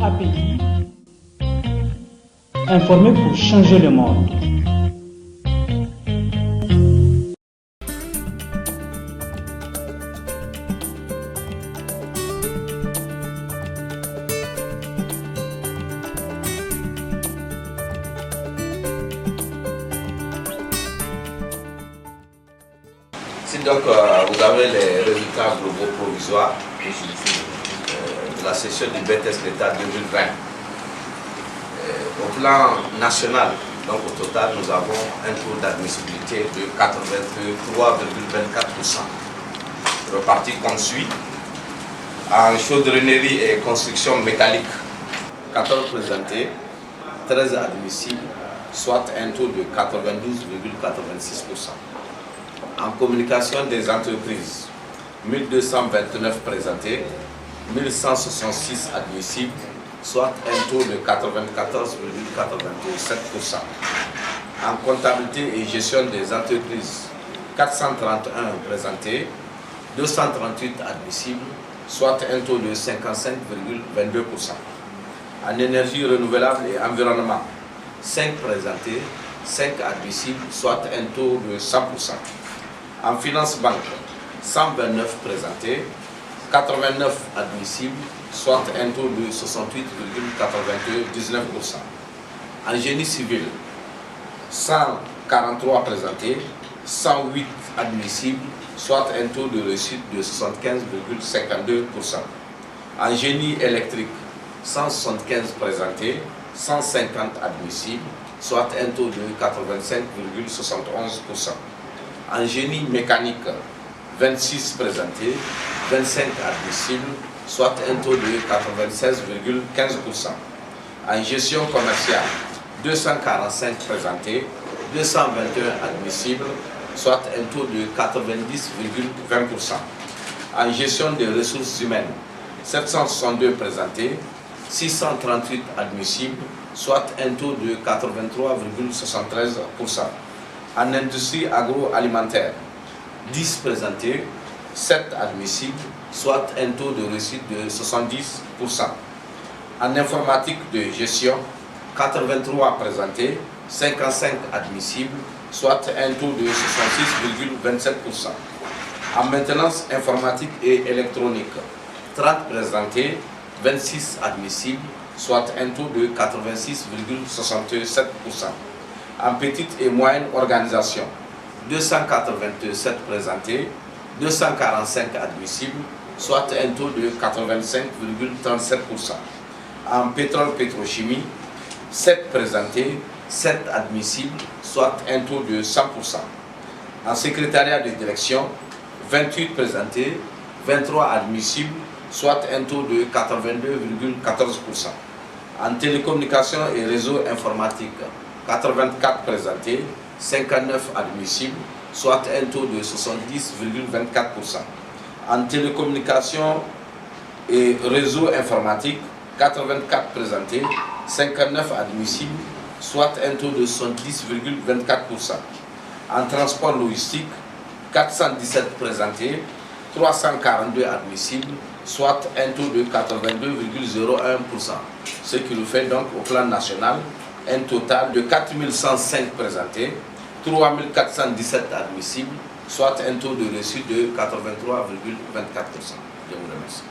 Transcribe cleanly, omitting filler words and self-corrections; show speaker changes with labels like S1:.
S1: API, informer pour changer le monde.
S2: Si donc vous avez les résultats globaux provisoires de la session du BTS d'État 2020, au plan national, donc au total, nous avons un taux d'admissibilité de 83,24%, reparti comme suit. En chaudronnerie et construction métallique, 14 présentés, 13 admissibles, soit un taux de 92,86%. En communication des entreprises, 1229 présentés, 1166 admissibles, soit un taux de 94,87%. En comptabilité et gestion des entreprises, 431 présentés, 238 admissibles, soit un taux de 55,22%. En énergie renouvelable et environnement, 5 présentés, 5 admissibles, soit un taux de 100%. En finance banque, 129 présentés, 89 admissibles, soit un taux de 68,99%. En génie civil, 143 présentés, 108 admissibles, soit un taux de réussite de 75,52%. En génie électrique, 175 présentés, 150 admissibles, soit un taux de 85,71%. En génie mécanique, 26 présentés, 25 admissibles, soit un taux de 96,15%. En gestion commerciale, 245 présentés, 221 admissibles, soit un taux de 90,20%. En gestion des ressources humaines, 762 présentés, 638 admissibles, soit un taux de 83,73%. En industrie agroalimentaire, 10 présentés, 7 admissibles, soit un taux de réussite de 70%. En informatique de gestion, 83 présentés, 55 admissibles, soit un taux de 66,27%. En maintenance informatique et électronique, 30 présentés, 26 admissibles, soit un taux de 86,67%. En petite et moyenne organisation, 287 présentés, 245 admissibles, soit un taux de 85,37%. En pétrole-pétrochimie, 7 présentés, 7 admissibles, soit un taux de 100%. En secrétariat de direction, 28 présentés, 23 admissibles, soit un taux de 82,14%. En télécommunications et réseaux informatiques, 84 présentés, 59 admissibles, soit un taux de 70,24%. En télécommunications et réseaux informatiques, 84 présentés, 59 admissibles, soit un taux de 70,24%. En transport logistique, 417 présentés, 342 admissibles, soit un taux de 82,01%. Ce qui nous fait donc au plan national un total de 4105 présentés, 3417 admissibles, soit un taux de réussite de 83,24%. Je vous remercie.